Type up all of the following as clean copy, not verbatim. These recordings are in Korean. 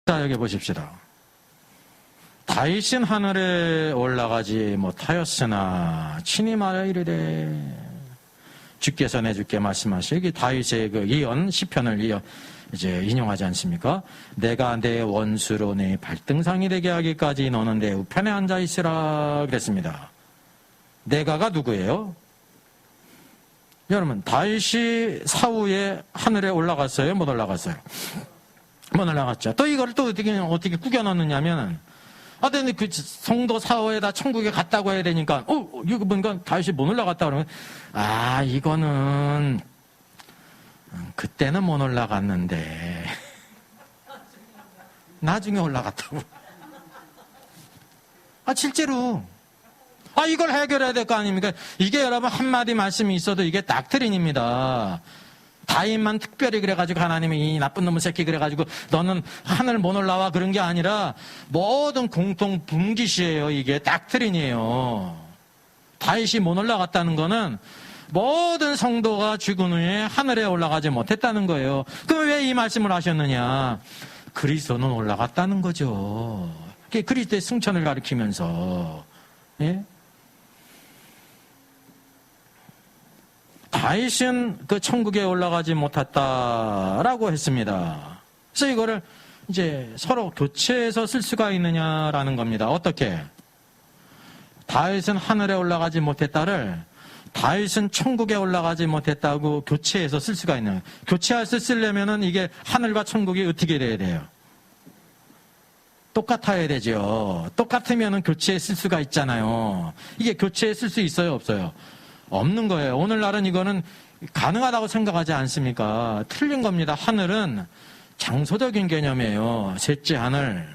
자, 여기 보십시다. 다윗은 하늘에 올라가지 못하였으나 친히 말하 이르되 주께서 내 주께 말씀하시기 다윗의 그 예언 시편을 이제 인용하지 않습니까? 내가 내 원수로 내 발등상이 되게 하기까지 너는 내 우편에 앉아 있으라 그랬습니다. 내가가 누구예요? 여러분, 다윗이 사후에 하늘에 올라갔어요? 못 올라갔어요? 못 올라갔죠. 또 이걸 또 어떻게 꾸겨 넣느냐면, 근데 그 성도 사후에다 천국에 갔다고 해야 되니까, 이거 뭔가 다윗이 못 올라갔다 그러면, 이거는, 그때는 못 올라갔는데, 나중에 올라갔다고. 실제로. 이걸 해결해야 될 거 아닙니까? 이게 여러분 한마디 말씀이 있어도 이게 닥트린입니다. 다윗만 특별히 그래가지고 하나님이 이 나쁜 놈의 새끼 그래가지고 너는 하늘 못 올라와 그런 게 아니라 모든 공통 분기시예요. 이게 닥트린이에요. 다윗이 못 올라갔다는 거는 모든 성도가 죽은 후에 하늘에 올라가지 못했다는 거예요. 그럼 왜 이 말씀을 하셨느냐? 그리스도는 올라갔다는 거죠. 그리스도의 승천을 가리키면서. 예? 다윗은 그 천국에 올라가지 못했다라고 했습니다. 그래서 이거를 이제 서로 교체해서 쓸 수가 있느냐라는 겁니다. 어떻게? 다윗은 하늘에 올라가지 못했다를 다윗은 천국에 올라가지 못했다고 교체해서 쓸 수가 있는. 교체해서 쓰려면은 이게 하늘과 천국이 어떻게 돼야 돼요? 똑같아야 되죠. 똑같으면은 교체해 쓸 수가 있잖아요. 이게 교체해 쓸 수 있어요, 없어요? 없는 거예요. 오늘날은 이거는 가능하다고 생각하지 않습니까? 틀린 겁니다. 하늘은 장소적인 개념이에요. 셋째 하늘.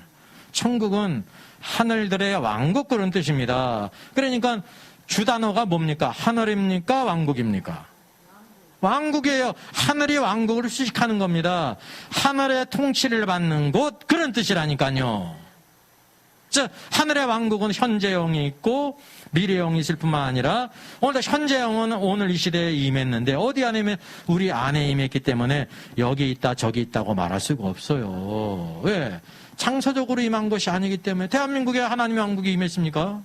천국은 하늘들의 왕국 그런 뜻입니다. 그러니까 주 단어가 뭡니까? 하늘입니까? 왕국입니까? 왕국이에요. 하늘이 왕국을 수식하는 겁니다. 하늘의 통치를 받는 곳 그런 뜻이라니까요. 즉 하늘의 왕국은 현재형이 있고 미래형이 있을 뿐만 아니라 오늘 현재형은 오늘 이 시대에 임했는데 어디 안에 우리 안에 임했기 때문에 여기 있다 저기 있다고 말할 수가 없어요. 왜? 장소적으로 임한 것이 아니기 때문에. 대한민국에 하나님의 왕국이 임했습니까?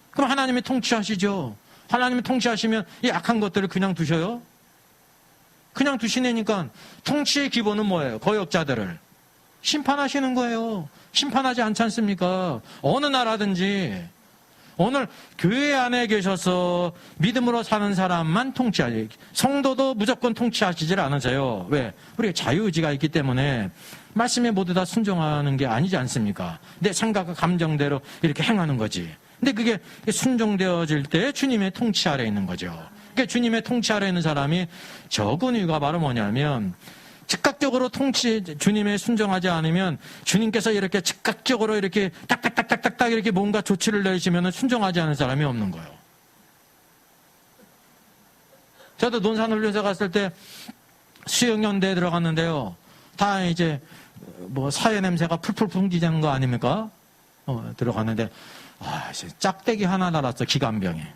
그럼 하나님이 통치하시죠. 하나님이 통치하시면 이 악한 것들을 그냥 두셔요? 그냥 두시내니까 통치의 기본은 뭐예요? 거역자들을 심판하시는 거예요. 심판하지 않지 않습니까? 어느 나라든지 오늘 교회 안에 계셔서 믿음으로 사는 사람만 통치하지, 성도도 무조건 통치하시질 않으세요. 왜? 우리가 자유의지가 있기 때문에 말씀에 모두 다 순종하는 게 아니지 않습니까? 내 생각과 감정대로 이렇게 행하는 거지. 근데 그게 순종되어질 때 주님의 통치 아래 있는 거죠. 그러니까 주님의 통치 아래 있는 사람이 적은 이유가 바로 뭐냐면 즉각적으로 주님의 순종하지 않으면 주님께서 이렇게 즉각적으로 이렇게 딱딱딱딱딱 이렇게 뭔가 조치를 내리시면 순종하지 않은 사람이 없는 거예요. 저도 논산훈련소 갔을 때 수영연대에 들어갔는데요. 다 이제 사회 냄새가 풀풀 풍기는 거 아닙니까? 들어갔는데 짝대기 하나 달았어. 기관병에.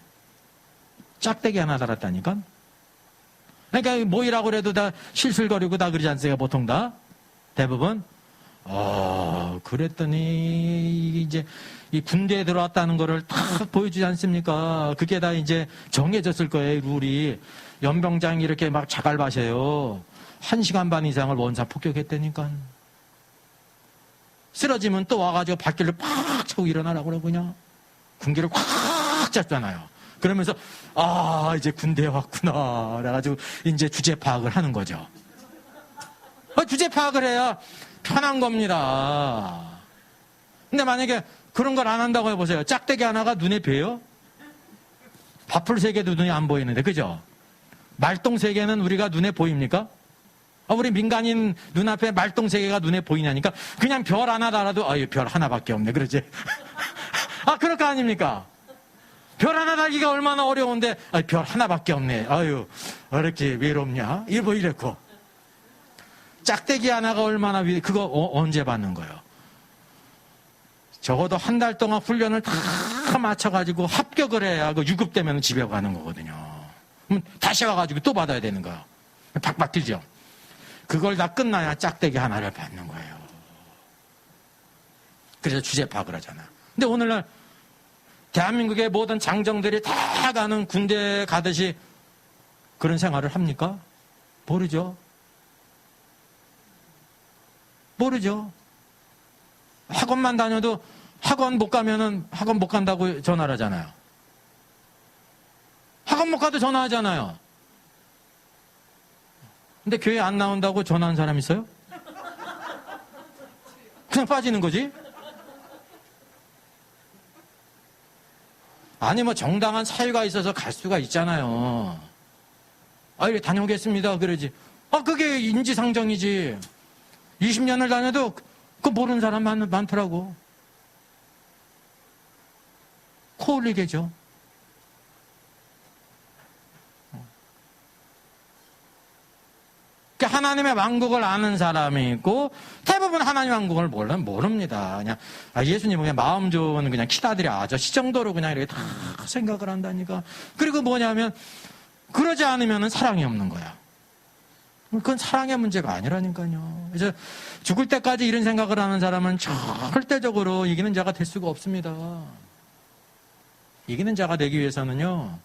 짝대기 하나 달았다니까? 그러니까 모이라고 그래도 다 실술거리고 다 그러지 않습니까? 보통 다? 대부분? 그랬더니 이제 이 군대에 들어왔다는 거를 딱 보여주지 않습니까? 그게 다 이제 정해졌을 거예요. 룰이. 연병장이 이렇게 막 자갈밭이에요. 1시간 반 이상을 원사 폭격했다니까. 쓰러지면 또 와가지고 발길을 팍 차고 일어나라고 그러고 그냥 군기를 꽉 잡잖아요. 그러면서 이제 군대에 왔구나. 그래가지고 이제 주제 파악을 하는 거죠. 주제 파악을 해야 편한 겁니다. 근데 만약에 그런 걸 안 한다고 해보세요. 짝대기 하나가 눈에 뵈요? 밥풀 세 개도 눈에 안 보이는데, 그죠? 말똥 세 개는 우리가 눈에 보입니까? 우리 민간인 눈앞에 말똥 세 개가 눈에 보이냐니까 그냥 별 하나 달아도 별 하나밖에 없네. 그러지? 그럴 거 아닙니까? 별 하나 달기가 얼마나 어려운데 별 하나밖에 없네. 왜 이렇게 외롭냐? 이랬고. 짝대기 하나가 얼마나 그거 언제 받는 거예요? 적어도 한 달 동안 훈련을 다 맞춰가지고 합격을 해야 유급되면 집에 가는 거거든요. 그럼 다시 와가지고 또 받아야 되는 거예요. 팍팍 뛰죠. 그걸 다 끝나야 짝대기 하나를 받는 거예요. 그래서 주제파 그러잖아. 근데 오늘날 대한민국의 모든 장정들이 다 가는 군대 가듯이 그런 생활을 합니까? 모르죠. 모르죠. 학원만 다녀도 학원 못 가면은 학원 못 간다고 전화를 하잖아요. 학원 못 가도 전화하잖아요. 근데 교회 안 나온다고 전화한 사람 있어요? 그냥 빠지는 거지? 아니 뭐 정당한 사유가 있어서 갈 수가 있잖아요. 아, 이래 다녀오겠습니다 그러지. 아, 그게 인지상정이지. 20년을 다녀도 그거 모르는 사람 많더라고. 코 올리게죠. 하나님의 왕국을 아는 사람이 있고 대부분 하나님의 왕국을 모릅니다. 그냥 예수님은 그냥 마음 좋은 그냥 키다들이 아저씨 정도로 그냥 이렇게 다 생각을 한다니까. 그리고 뭐냐면 그러지 않으면 사랑이 없는 거야. 그건 사랑의 문제가 아니라니까요. 그래서 죽을 때까지 이런 생각을 하는 사람은 절대적으로 이기는 자가 될 수가 없습니다. 이기는 자가 되기 위해서는요,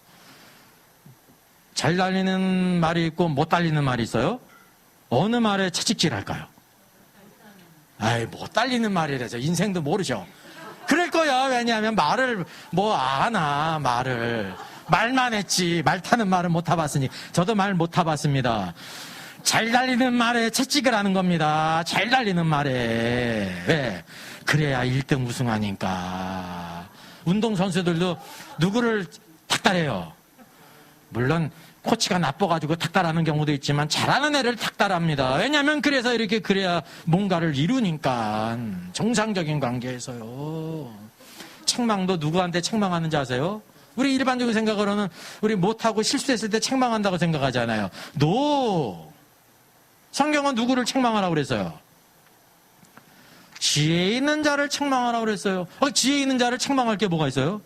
잘 달리는 말이 있고 못 달리는 말이 있어요. 어느 말에 채찍질 할까요? 아이, 못 달리는 말이라서 인생도 모르죠. 그럴 거야. 왜냐하면 말을 뭐 아나, 말만 했지. 말 타는 말은 못 타봤으니. 저도 말 못 타봤습니다. 잘 달리는 말에 채찍을 하는 겁니다. 잘 달리는 말에. 왜? 그래야 1등 우승하니까. 운동선수들도 누구를 탁달해요. 물론 코치가 나빠가지고 탁달하는 경우도 있지만 잘하는 애를 탁달합니다. 왜냐하면 그래야 뭔가를 이루니까. 정상적인 관계에서요. 책망도 누구한테 책망하는지 아세요? 우리 일반적인 생각으로는 우리 못하고 실수했을 때 책망한다고 생각하잖아요. 노! 성경은 누구를 책망하라고 그랬어요? 지혜 있는 자를 책망하라고 그랬어요. 지혜 있는 자를 책망할 게 뭐가 있어요?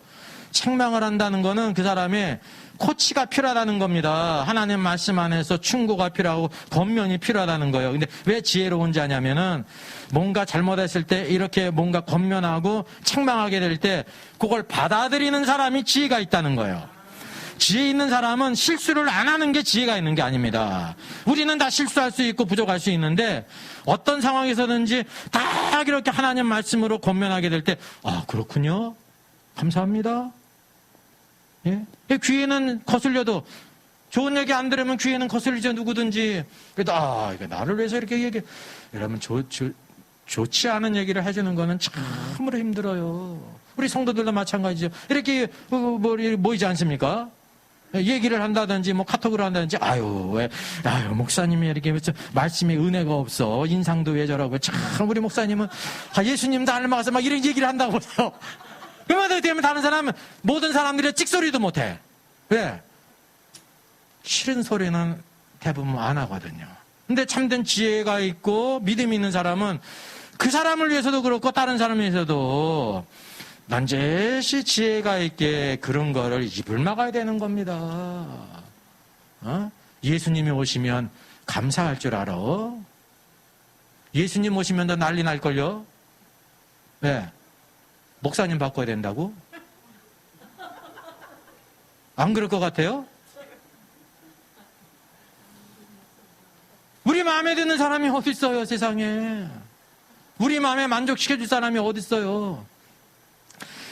책망을 한다는 거는 그 사람의 코치가 필요하다는 겁니다. 하나님 말씀 안에서 충고가 필요하고 권면이 필요하다는 거예요. 근데 왜 지혜로운 자냐면은 뭔가 잘못했을 때 이렇게 뭔가 권면하고 책망하게 될 때 그걸 받아들이는 사람이 지혜가 있다는 거예요. 지혜 있는 사람은 실수를 안 하는 게 지혜가 있는 게 아닙니다. 우리는 다 실수할 수 있고 부족할 수 있는데 어떤 상황에서든지 다 이렇게 하나님 말씀으로 권면하게 될 때 그렇군요. 감사합니다. 예? 귀에는 거슬려도 좋은 얘기 안 들으면 귀에는 거슬리죠. 누구든지. 그래도 이거 나를 위해서 이렇게 얘기해. 여러분 좋지 않은 얘기를 해주는 거는 참으로 힘들어요. 우리 성도들도 마찬가지죠. 이렇게 모이지 않습니까? 얘기를 한다든지 카톡을 한다든지 목사님이 이렇게 말씀에 은혜가 없어. 인상도 왜 저러고. 참 우리 목사님은 예수님 닮아서 막 이런 얘기를 한다고 해요. 그러면 되면 다른 사람은 모든 사람들이 찍소리도 못해. 왜? 싫은 소리는 대부분 안 하거든요. 근데 참된 지혜가 있고 믿음이 있는 사람은 그 사람을 위해서도 그렇고 다른 사람을 위해서도 난제시 지혜가 있게 그런 거를 입을 막아야 되는 겁니다. 예수님이 오시면 감사할 줄 알아. 예수님 오시면 더 난리 날걸요. 왜? 목사님 바꿔야 된다고? 안 그럴 것 같아요? 우리 마음에 드는 사람이 어디 있어요, 세상에. 우리 마음에 만족시켜줄 사람이 어디 있어요.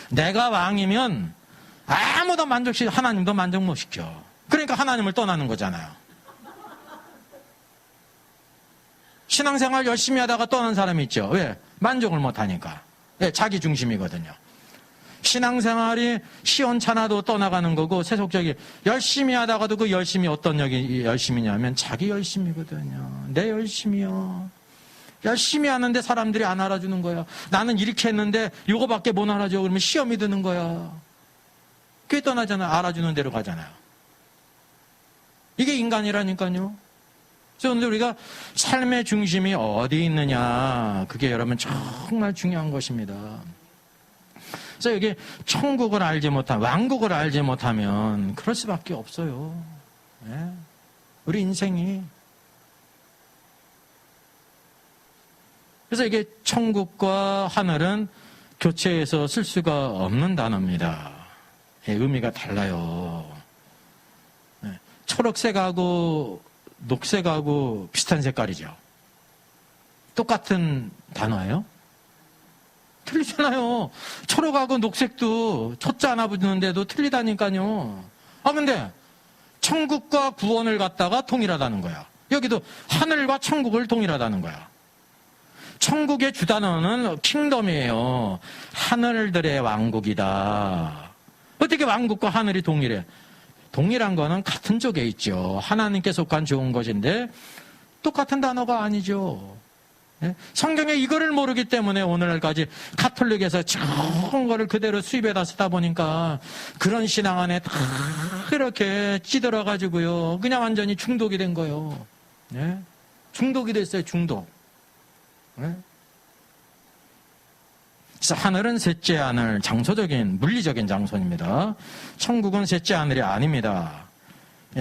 내가 왕이면 아무도 하나님도 만족 못 시켜. 그러니까 하나님을 떠나는 거잖아요. 신앙생활 열심히 하다가 떠난 사람이 있죠. 왜? 만족을 못 하니까. 네, 자기 중심이거든요. 신앙생활이 시원찮아도 떠나가는 거고 세속적이 열심히 하다가도 그 열심이 어떤 열심이냐면 자기 열심이거든요. 내 열심이요. 열심히 하는데 사람들이 안 알아주는 거야. 나는 이렇게 했는데 이거밖에 못 알아줘. 그러면 시험이 드는 거야. 그게 떠나잖아요. 알아주는 대로 가잖아요. 이게 인간이라니까요. 그래서 우리가 삶의 중심이 어디 있느냐, 그게 여러분 정말 중요한 것입니다. 그래서 여기 천국을 알지 못하면, 왕국을 알지 못하면 그럴 수밖에 없어요. 네? 우리 인생이. 그래서 이게 천국과 하늘은 교체해서 쓸 수가 없는 단어입니다. 의미가 달라요. 초록색하고 녹색하고 비슷한 색깔이죠. 똑같은 단어예요? 틀리잖아요. 초록하고 녹색도 초자 하나 붙는데도 틀리다니까요. 근데 천국과 구원을 갖다가 동일하다는 거야. 여기도 하늘과 천국을 동일하다는 거야. 천국의 주단어는 킹덤이에요. 하늘들의 왕국이다. 어떻게 왕국과 하늘이 동일해? 동일한 거는 같은 쪽에 있죠. 하나님께 속한 좋은 것인데 똑같은 단어가 아니죠. 성경에 이거를 모르기 때문에 오늘날까지 카톨릭에서 좋은 거를 그대로 수입해다 쓰다 보니까 그런 신앙 안에 다 이렇게 찌들어가지고요. 그냥 완전히 중독이 된 거예요. 중독이 됐어요. 중독. 그래서 하늘은 셋째 하늘, 장소적인 물리적인 장소입니다. 천국은 셋째 하늘이 아닙니다.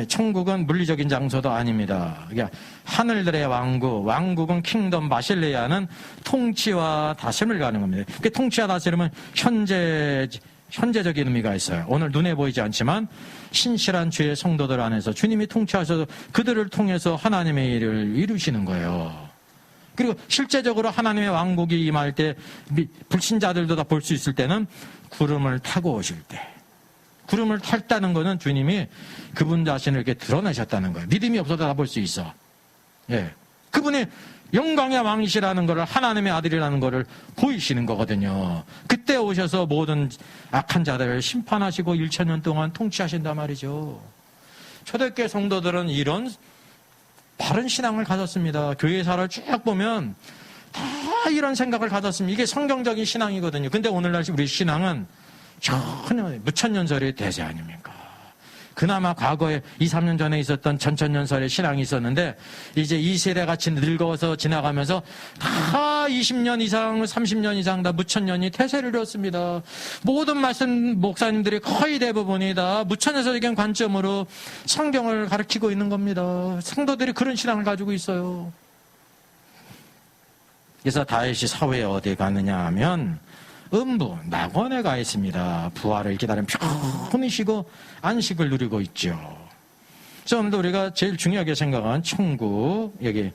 천국은 물리적인 장소도 아닙니다. 그러니까 하늘들의 왕국, 왕국은 킹덤 바실레아는 통치와 다스림을 가는 겁니다. 그 통치와 다스림은 현재적인 의미가 있어요. 오늘 눈에 보이지 않지만 신실한 주의 성도들 안에서 주님이 통치하셔서 그들을 통해서 하나님의 일을 이루시는 거예요. 그리고 실제적으로 하나님의 왕국이 임할 때 불신자들도 다 볼 수 있을 때는 구름을 타고 오실 때, 구름을 탔다는 것은 주님이 그분 자신을 이렇게 드러내셨다는 거예요. 믿음이 없어도 다 볼 수 있어. 그분이 영광의 왕이시라는 것을, 하나님의 아들이라는 것을 보이시는 거거든요. 그때 오셔서 모든 악한 자들을 심판하시고 1000년 동안 통치하신단 말이죠. 초대교회 성도들은 이런 바른 신앙을 가졌습니다. 교회사를 쭉 보면 다 이런 생각을 가졌습니다. 이게 성경적인 신앙이거든요. 근데 오늘날 우리 신앙은 전혀 무천년설의 대세 아닙니까? 그나마 과거에 2, 3년 전에 있었던 전천년설의 신앙이 있었는데 이제 이 세대 같이 늙어서 지나가면서 다 20년 이상, 30년 이상 다 무천년이 태세를 이뤘습니다. 모든 말씀 목사님들이 거의 대부분이 다 무천년설적인 관점으로 성경을 가르치고 있는 겁니다. 성도들이 그런 신앙을 가지고 있어요. 그래서 다윗이 사후에 어디 가느냐 하면 음부, 낙원에 가 있습니다. 부활을 기다리며 편히 쉬고 안식을 누리고 있죠. 그래서 오늘도 우리가 제일 중요하게 생각한 천국, 여기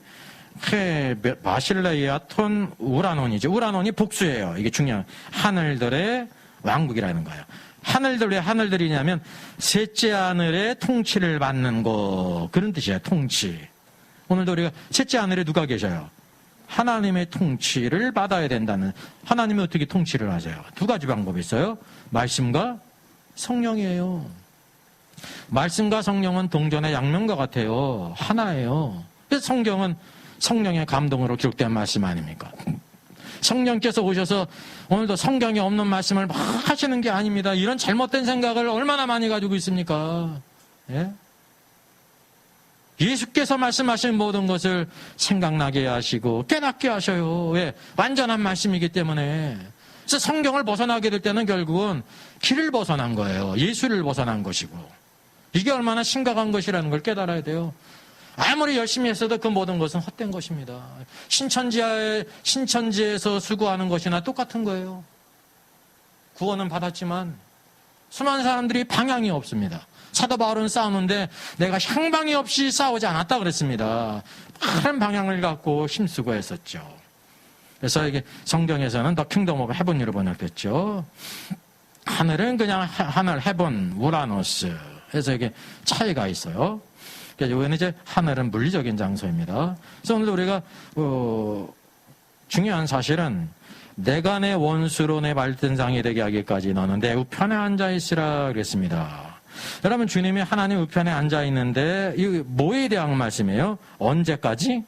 바실레아 톤 우라논이죠. 우라논이 복수예요. 이게 중요한 하늘들의 왕국이라는 거예요. 하늘들, 왜 하늘들이냐면 셋째 하늘의 통치를 받는 거, 그런 뜻이에요. 통치. 오늘도 우리가 셋째 하늘에 누가 계셔요? 하나님의 통치를 받아야 된다는. 하나님이 어떻게 통치를 하세요? 두 가지 방법이 있어요. 말씀과 성령이에요. 말씀과 성령은 동전의 양면과 같아요. 하나예요. 그래서 성경은 성령의 감동으로 기록된 말씀 아닙니까? 성령께서 오셔서 오늘도 성경에 없는 말씀을 막 하시는 게 아닙니다. 이런 잘못된 생각을 얼마나 많이 가지고 있습니까? 예수께서 말씀하신 모든 것을 생각나게 하시고 깨닫게 하셔요. 왜? 완전한 말씀이기 때문에. 그래서 성경을 벗어나게 될 때는 결국은 길을 벗어난 거예요. 예수를 벗어난 것이고. 이게 얼마나 심각한 것이라는 걸 깨달아야 돼요. 아무리 열심히 했어도 그 모든 것은 헛된 것입니다. 신천지에서 수고하는 것이나 똑같은 거예요. 구원은 받았지만 수많은 사람들이 방향이 없습니다. 사도 바울은 싸우는데 내가 향방이 없이 싸우지 않았다 그랬습니다. 다른 방향을 갖고 힘쓰고 했었죠. 그래서 이게 성경에서는 The Kingdom of Heaven으로 번역됐죠. 하늘은 그냥 하늘, 헤븐, 우라노스. 그래서 이게 차이가 있어요. 그래서 이거는 이제 하늘은 물리적인 장소입니다. 그래서 오늘 우리가 중요한 사실은 내가 내 원수로 내 발등상이 되게 하기까지 너는 내 우편에 앉아 있으라 그랬습니다. 여러분, 주님이 하나님 우편에 앉아 있는데 이 뭐에 대한 말씀이에요? 언제까지?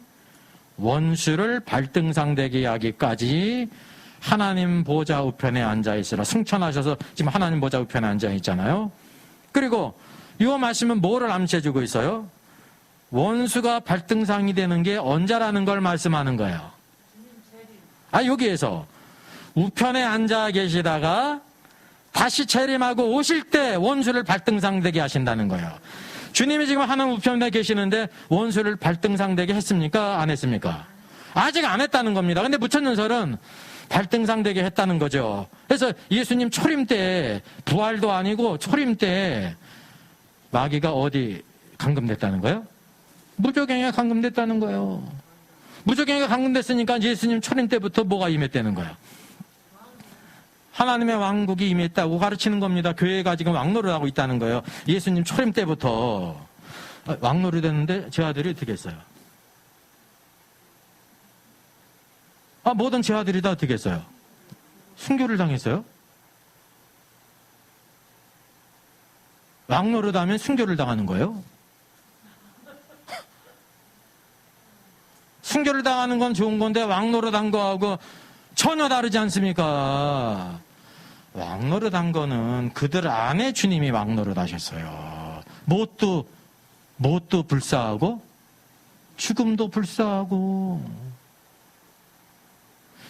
원수를 발등상 되게 하기까지 하나님 보좌 우편에 앉아 있으라. 승천하셔서 지금 하나님 보좌 우편에 앉아 있잖아요. 그리고 이 말씀은 뭐를 암시해주고 있어요? 원수가 발등상이 되는 게 언제라는 걸 말씀하는 거예요. 여기에서 우편에 앉아 계시다가 다시 재림하고 오실 때 원수를 발등상되게 하신다는 거예요. 주님이 지금 하나님 우편에 계시는데 원수를 발등상되게 했습니까? 안 했습니까? 아직 안 했다는 겁니다. 근데 무천년설은 발등상되게 했다는 거죠. 그래서 예수님 초림 때, 부활도 아니고 초림 때 마귀가 어디 감금됐다는 거예요? 무저갱에 감금됐다는 거예요. 무저갱에 감금됐으니까 예수님 초림 때부터 뭐가 임했다는 거예요? 하나님의 왕국이 임했다고 가르치는 겁니다. 교회가 지금 왕노릇하고 있다는 거예요. 예수님 초림 때부터. 왕노릇 했는데 제 아들이 어떻게 했어요? 모든 제 아들이 다 어떻게 했어요? 순교를 당했어요? 왕노릇 하면 순교를 당하는 거예요? 순교를 당하는 건 좋은 건데 왕노릇 한 거하고 전혀 다르지 않습니까? 왕노릇 한 거는 그들 안에 주님이 왕노릇 하셨어요. 뭣도 불사하고 죽음도 불사하고.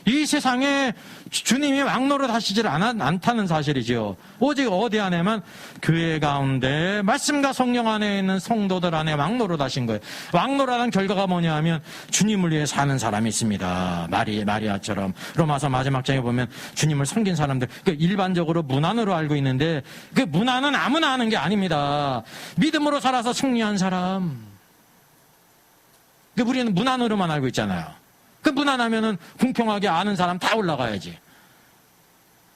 이 세상에 주님이 왕노릇 하시질 않다는 사실이죠. 오직 어디 안에만 교회 가운데 말씀과 성령 안에 있는 성도들 안에 왕노릇 하신 거예요. 왕노릇한 결과가 뭐냐 하면 주님을 위해 사는 사람이 있습니다. 마리아처럼 로마서 마지막 장에 보면 주님을 섬긴 사람들, 일반적으로 문안으로 알고 있는데 그 문안은 아무나 하는 게 아닙니다. 믿음으로 살아서 승리한 사람. 우리는 문안으로만 알고 있잖아요. 그 문안하면은 공평하게 아는 사람 다 올라가야지.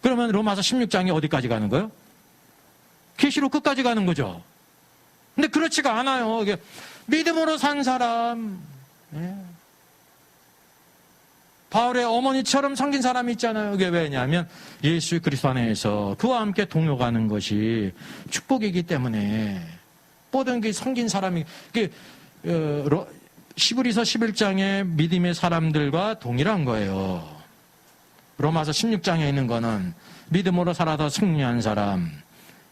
그러면 로마서 16장이 어디까지 가는 거예요? 계시록 끝까지 가는 거죠. 근데 그렇지가 않아요. 이게 믿음으로 산 사람, 바울의 어머니처럼 섬긴 사람이 있잖아요. 이게 왜냐하면 예수 그리스도 안에서 그와 함께 동요가는 것이 축복이기 때문에 모든 게 섬긴 사람이 히브리서 11장의 믿음의 사람들과 동일한 거예요. 로마서 16장에 있는 거는 믿음으로 살아서 승리한 사람,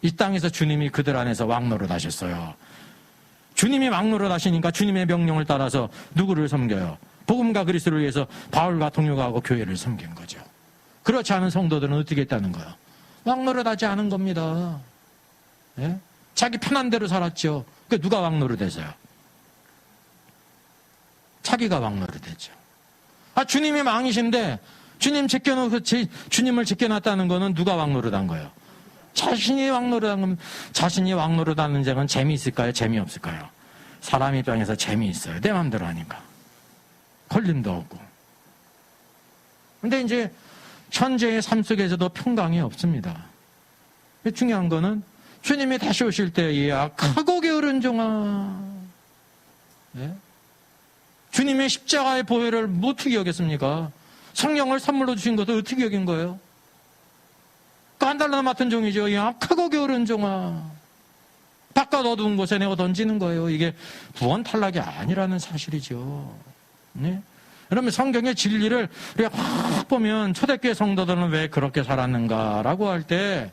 이 땅에서 주님이 그들 안에서 왕노릇 하셨어요. 주님이 왕노릇 하시니까 주님의 명령을 따라서 누구를 섬겨요? 복음과 그리스도를 위해서 바울과 동요하고 교회를 섬긴 거죠. 그렇지 않은 성도들은 어떻게 했다는 거예요? 왕노릇 하지 않은 겁니다. 예? 자기 편한 대로 살았죠. 그 누가 왕노릇 했어요? 자기가 왕노릇 했죠. 주님이 왕이신데 주님을 제껴놨다는 거는 누가 왕노릇한 거예요? 자신이 왕노릇한 겁니다. 자신이 왕노릇하는 자는 재미있을까요? 재미없을까요? 사람 입장에서 재미있어요. 내 마음대로 하니까. 걸림도 없고. 근데 이제 현재의 삶 속에서도 평강이 없습니다. 중요한 거는 주님이 다시 오실 때 약하고 게으른 종아. 네? 주님의 십자가의 보혈을 어떻게 여겼습니까? 성령을 선물로 주신 것도 어떻게 여긴 거예요? 깐달러 맡은 종이죠. 약하고 게으른 종아. 바깥 어두운 곳에 내가 던지는 거예요. 이게 구원 탈락이 아니라는 사실이죠. 네? 그러면 성경의 진리를 우리가 확 보면 초대교회 성도들은 왜 그렇게 살았는가라고 할 때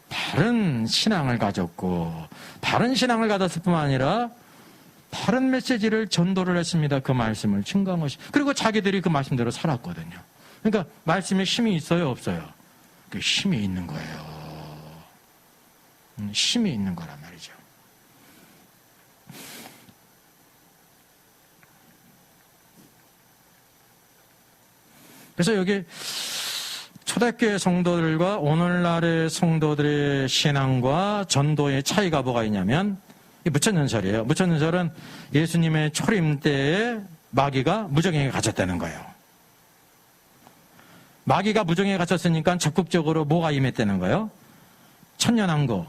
바른 신앙을 가졌고, 바른 신앙을 가졌을 뿐만 아니라 바른 메시지를 전도를 했습니다. 그 말씀을 증거한 것이. 그리고 자기들이 그 말씀대로 살았거든요. 그러니까 말씀에 힘이 있어요, 없어요? 그 힘이 있는 거예요. 힘이 있는 거란 말이죠. 그래서 여기 초대교회 성도들과 오늘날의 성도들의 신앙과 전도의 차이가 뭐가 있냐면 무천년설이에요. 무천년설은 예수님의 초림 때에 마귀가 무저갱에 갇혔다는 거예요. 마귀가 무저갱에 갇혔으니까 적극적으로 뭐가 임했다는 거예요? 천년왕국.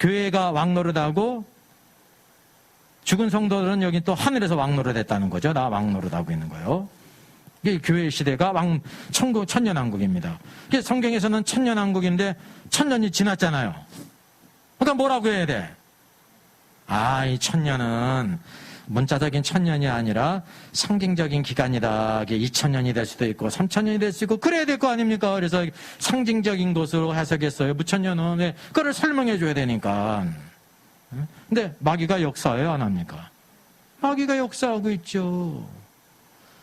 교회가 왕노릇하고 죽은 성도들은 여기 또 하늘에서 왕노릇했다는 거죠. 나 왕노릇하고 있는 거예요. 이게 교회 시대가 천년왕국입니다. 성경에서는 천년왕국인데 천년이 지났잖아요. 그러니까 뭐라고 해야 돼? 이 천년은 문자적인 천년이 아니라 상징적인 기간이다. 이게 2000년이 될 수도 있고 3000년이 될 수 있고 그래야 될 거 아닙니까? 그래서 상징적인 것으로 해석했어요. 무천년은 그걸 설명해 줘야 되니까. 근데 마귀가 역사해요, 안 합니까? 마귀가 역사하고 있죠.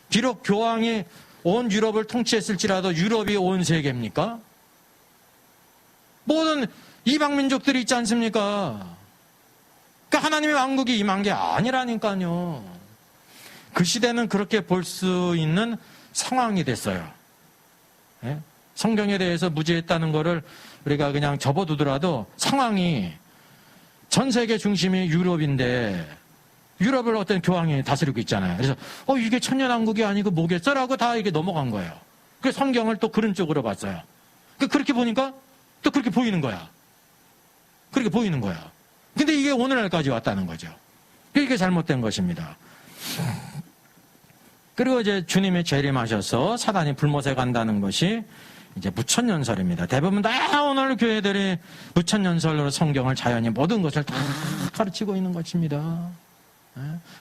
비록 교황이 온 유럽을 통치했을지라도 유럽이 온 세계입니까? 모든 이방 민족들이 있지 않습니까? 그러니까 하나님의 왕국이 임한 게 아니라니까요. 그 시대는 그렇게 볼 수 있는 상황이 됐어요. 예? 성경에 대해서 무지했다는 거를 우리가 그냥 접어두더라도 상황이 전 세계 중심이 유럽인데 유럽을 어떤 교황이 다스리고 있잖아요. 그래서 이게 천년왕국이 아니고 뭐겠어라고 다 이게 넘어간 거예요. 그래서 성경을 또 그런 쪽으로 봤어요. 그렇게 보니까 또 그렇게 보이는 거야. 그렇게 보이는 거야. 근데 이게 오늘날까지 왔다는 거죠. 이게 잘못된 것입니다. 그리고 이제 주님이 재림하셔서 사단이 불못에 간다는 것이 이제 무천년설입니다. 대부분 다 오늘 교회들이 무천년설로 성경을 자연히 모든 것을 다 가르치고 있는 것입니다.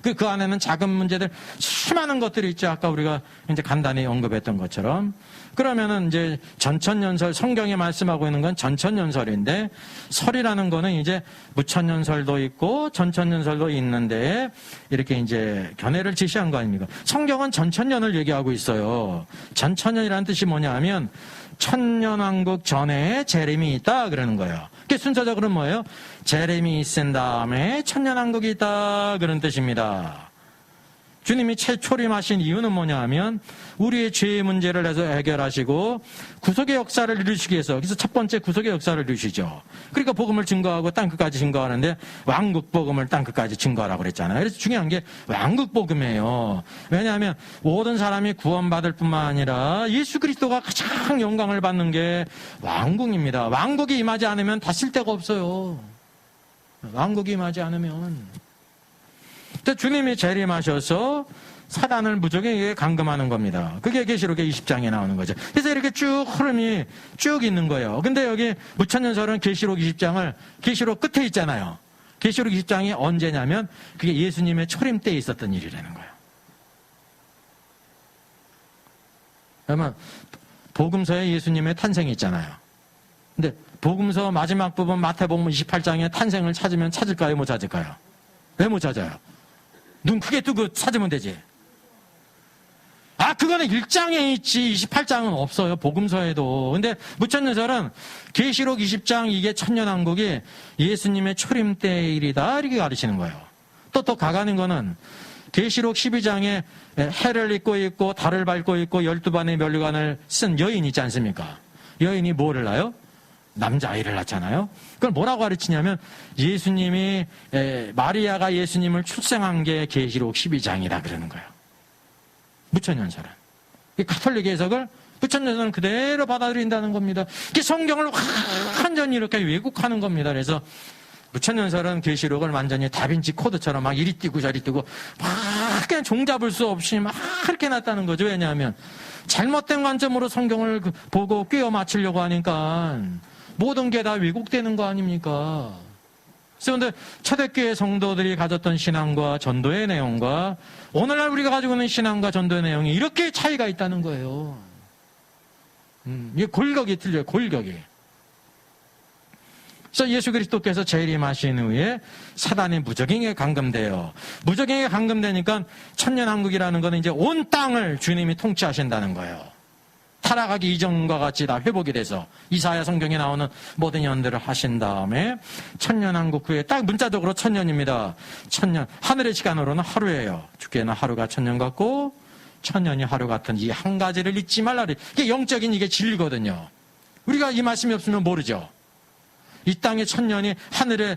그 안에는 작은 문제들, 수많은 것들이 있죠. 아까 우리가 이제 간단히 언급했던 것처럼. 그러면은 이제 전천년설, 성경에 말씀하고 있는 건 전천년설인데, 설이라는 거는 이제 무천년설도 있고 전천년설도 있는데, 이렇게 이제 견해를 제시한 거 아닙니까? 성경은 전천년을 얘기하고 있어요. 전천년이라는 뜻이 뭐냐 하면, 천년왕국 전에 재림이 있다 그러는 거예요. 그게 순서적으로는 뭐예요? 재림이 있은 다음에 천년왕국이 있다 그런 뜻입니다. 주님이 초림하신 이유는 뭐냐 하면 우리의 죄의 문제를 해서 해결하시고 구속의 역사를 이루시기 위해서, 그래서 첫 번째 구속의 역사를 이루시죠. 그러니까 복음을 증거하고 땅끝까지 증거하는데 왕국 복음을 땅끝까지 증거하라고 그랬잖아요. 그래서 중요한 게 왕국 복음이에요. 왜냐하면 모든 사람이 구원받을 뿐만 아니라 예수 그리스도가 가장 영광을 받는 게 왕국입니다. 왕국이 임하지 않으면 다 쓸데가 없어요. 왕국이 임하지 않으면. 주님이 재림하셔서 사단을 무적에게 감금하는 겁니다. 그게 계시록의 20장에 나오는 거죠. 그래서 이렇게 쭉 흐름이 쭉 있는 거예요. 근데 여기 무천년설은 계시록 20장을 계시록 끝에 있잖아요. 계시록 20장이 언제냐면 그게 예수님의 초림 때에 있었던 일이라는 거예요. 그러면 복음서에 예수님의 탄생이 있잖아요. 근데 복음서 마지막 부분 마태복음 28장에 탄생을 찾으면 찾을까요? 못 찾을까요? 왜 못 찾아요? 눈 크게 뜨고 찾으면 되지. 그거는 1장에 있지 28장은 없어요. 복음서에도. 근데 무천년설은 계시록 20장 이게 천년왕국이 예수님의 초림 때의 일이다 이렇게 가르치는 거예요. 또 가가는 거는 계시록 12장에 해를 입고 있고 달을 밟고 있고 12반의 면류관을 쓴 여인 있지 않습니까? 여인이 뭐를 낳아요? 남자아이를 낳잖아요. 그걸 뭐라고 가르치냐면 예수님이 마리아가 예수님을 출생한 게 계시록 12장이다 그러는 거예요. 무천년설은. 가톨릭 해석을 무천년설은 그대로 받아들인다는 겁니다. 이게 성경을 완전히 이렇게 왜곡하는 겁니다. 그래서 무천년설은 계시록을 완전히 다빈치 코드처럼 막 이리 뛰고 저리 뛰고 막 그냥 종잡을 수 없이 막 그렇게 놨다는 거죠. 왜냐하면 잘못된 관점으로 성경을 보고 끼워 맞추려고 하니까 모든 게 다 왜곡되는 거 아닙니까? 그런데 초대교회 성도들이 가졌던 신앙과 전도의 내용과 오늘날 우리가 가지고 있는 신앙과 전도의 내용이 이렇게 차이가 있다는 거예요. 이게 골격이 틀려요. 골격이. 그래서 예수 그리스도께서 재림하신 후에 사단이 무적행에 감금돼요. 무적행에 감금되니까 천년왕국이라는 거는 이제 온 땅을 주님이 통치하신다는 거예요. 타락하기 이전과 같이 다 회복이 돼서 이사야 성경에 나오는 모든 연들을 하신 다음에 천년왕국 후에 딱 문자적으로 천년입니다. 천년. 하늘의 시간으로는 하루예요. 주께는 하루가 천년 같고 천년이 하루 같은 이 한 가지를 잊지 말라. 이게 영적인 이게 진리거든요. 우리가 이 말씀이 없으면 모르죠. 이 땅의 천년이 하늘의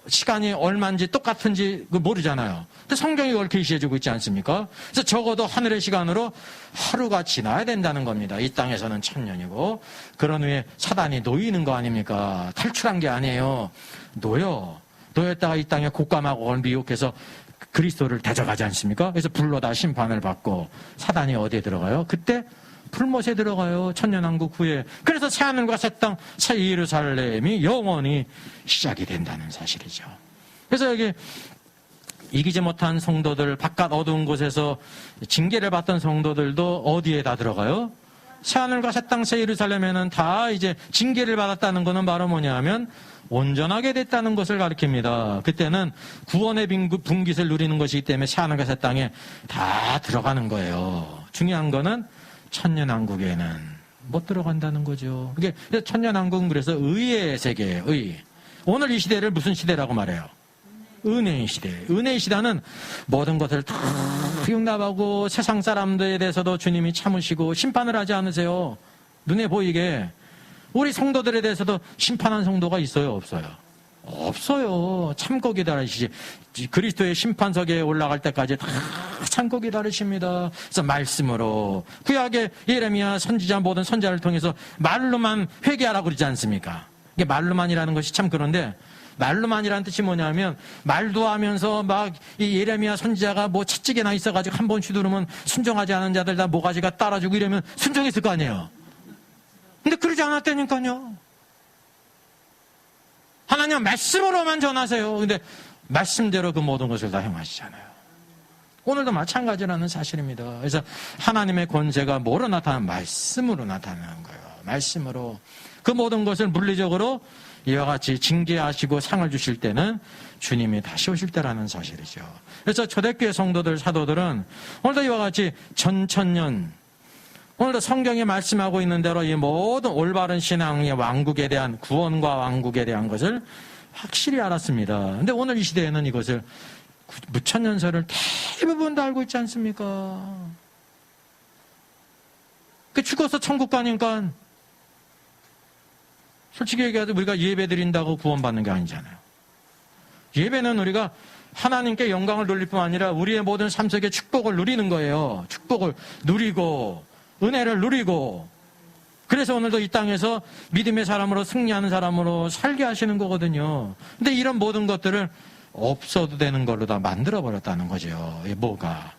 시간이 얼마인지 똑같은지 모르잖아요. 근데 성경이 그걸 계시해주고 있지 않습니까? 그래서 적어도 하늘의 시간으로 하루가 지나야 된다는 겁니다. 이 땅에서는 천년이고 그런 후에 사단이 놓이는 거 아닙니까? 탈출한 게 아니에요. 놓였다가 이 땅에 곶감하고 미혹해서 그리스도를 대적하지 않습니까? 그래서 불로다 심판을 받고 사단이 어디에 들어가요? 그때 불못에 들어가요. 천년왕국 후에. 그래서 새하늘과 새 땅, 새 예루살렘이 영원히 시작이 된다는 사실이죠. 그래서 여기 이기지 못한 성도들, 바깥 어두운 곳에서 징계를 받던 성도들도 어디에 다 들어가요? 새하늘과 새 땅, 새 예루살렘에는 다 이제 징계를 받았다는 것은 바로 뭐냐 하면 온전하게 됐다는 것을 가리킵니다. 그때는 구원의 분깃을 누리는 것이기 때문에 새하늘과 새 땅에 다 들어가는 거예요. 중요한 거는 천년왕국에는 못 들어간다는 거죠. 이게 천년왕국은 그래서 의의 세계예요. 의. 오늘 이 시대를 무슨 시대라고 말해요? 은혜의 시대. 은혜의 시대는 모든 것을 다 용납하고 세상 사람들에 대해서도 주님이 참으시고 심판을 하지 않으세요. 눈에 보이게. 우리 성도들에 대해서도 심판한 성도가 있어요, 없어요? 없어요. 참고 기다리시지. 그리스도의 심판석에 올라갈 때까지 다 참고 기다리십니다. 그래서 말씀으로, 구약의 예레미야 선지자 모든 선지자를 통해서 말로만 회개하라고 그러지 않습니까? 이게 말로만이라는 것이 참 그런데, 말로만이라는 뜻이 뭐냐면 말도 하면서 막 이 예레미야 선지자가 뭐 채찍에나 있어가지고 한 번 휘두르면 순종하지 않은 자들 다 모가지가 따라주고 이러면 순종했을 거 아니에요. 근데 그러지 않았다니까요. 하나님 말씀으로만 전하세요. 근데 말씀대로 그 모든 것을 다 행하시잖아요. 오늘도 마찬가지라는 사실입니다. 그래서 하나님의 권세가 뭐로 나타나는? 말씀으로 나타나는 거예요. 말씀으로. 그 모든 것을 물리적으로 이와 같이 징계하시고 상을 주실 때는 주님이 다시 오실 때라는 사실이죠. 그래서 초대교회 성도들, 사도들은 오늘도 이와 같이 전천년, 오늘도 성경이 말씀하고 있는 대로 이 모든 올바른 신앙의 왕국에 대한, 구원과 왕국에 대한 것을 확실히 알았습니다. 근데 오늘 이 시대에는 이것을 무천년설을 대부분 다 알고 있지 않습니까? 그 죽어서 천국 가니까 솔직히 얘기해서 우리가 예배 드린다고 구원받는 게 아니잖아요. 예배는 우리가 하나님께 영광을 돌릴 뿐 아니라 우리의 모든 삶 속에 축복을 누리는 거예요. 축복을 누리고 은혜를 누리고, 그래서 오늘도 이 땅에서 믿음의 사람으로 승리하는 사람으로 살게 하시는 거거든요. 근데 이런 모든 것들을 없어도 되는 걸로 다 만들어버렸다는 거죠. 뭐가?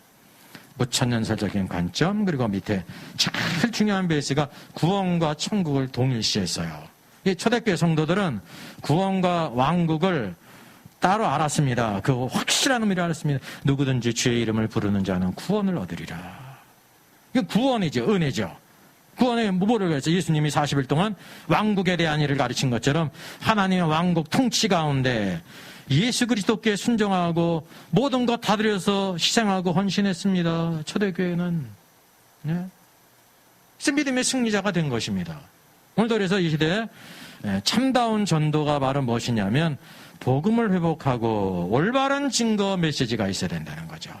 무천년설적인 관점, 그리고 밑에 제일 중요한 베이스가 구원과 천국을 동일시했어요. 이 초대교회 성도들은 구원과 왕국을 따로 알았습니다. 그 확실한 의미를 알았습니다. 누구든지 주의 이름을 부르는 자는 구원을 얻으리라. 이게 구원이죠. 은혜죠. 구원에 뭐를 그랬죠? 예수님이 40일 동안 왕국에 대한 일을 가르친 것처럼 하나님의 왕국 통치 가운데 예수 그리스도께 순종하고 모든 것 다 드려서 희생하고 헌신했습니다. 초대교회는. 네. 그래서 믿음의 승리자가 된 것입니다. 오늘도 그래서 이 시대에 참다운 전도가 바로 무엇이냐면 복음을 회복하고 올바른 증거 메시지가 있어야 된다는 거죠.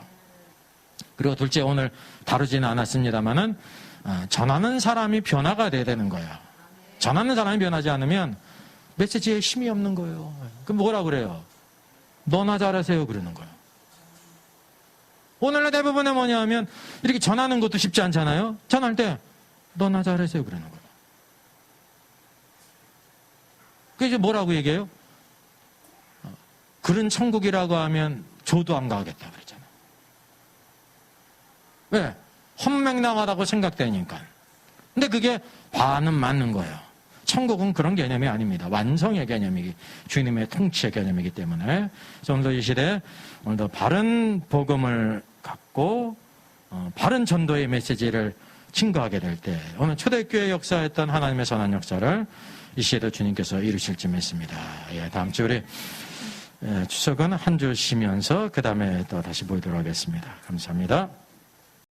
그리고 둘째, 오늘 다루지는 않았습니다만은 전하는 사람이 변화가 돼야 되는 거예요. 전하는 사람이 변하지 않으면 메시지에 힘이 없는 거예요. 그럼 뭐라 그래요? 너나 잘하세요 그러는 거예요. 오늘날 대부분은 뭐냐면 이렇게 전하는 것도 쉽지 않잖아요. 전할 때 너나 잘하세요 그러는 거예요. 그래서 뭐라고 얘기해요? 그런 천국이라고 하면 저도 안 가겠다 그러잖아요. 왜? 헛맥락하다고 생각되니까. 근데 그게 반은 맞는 거예요. 천국은 그런 개념이 아닙니다. 완성의 개념이기, 주님의 통치의 개념이기 때문에. 그래서 오늘도 이 시대에 오늘도 바른 복음을 갖고 바른 전도의 메시지를 증거하게 될 때, 오늘 초대교회 역사했던 하나님의 선한 역사를 이 시대도 주님께서 이루실지 믿습니다. 예, 다음 주 우리 추석은 한 주 쉬면서 그 다음에 또 다시 보도록 하겠습니다. 감사합니다.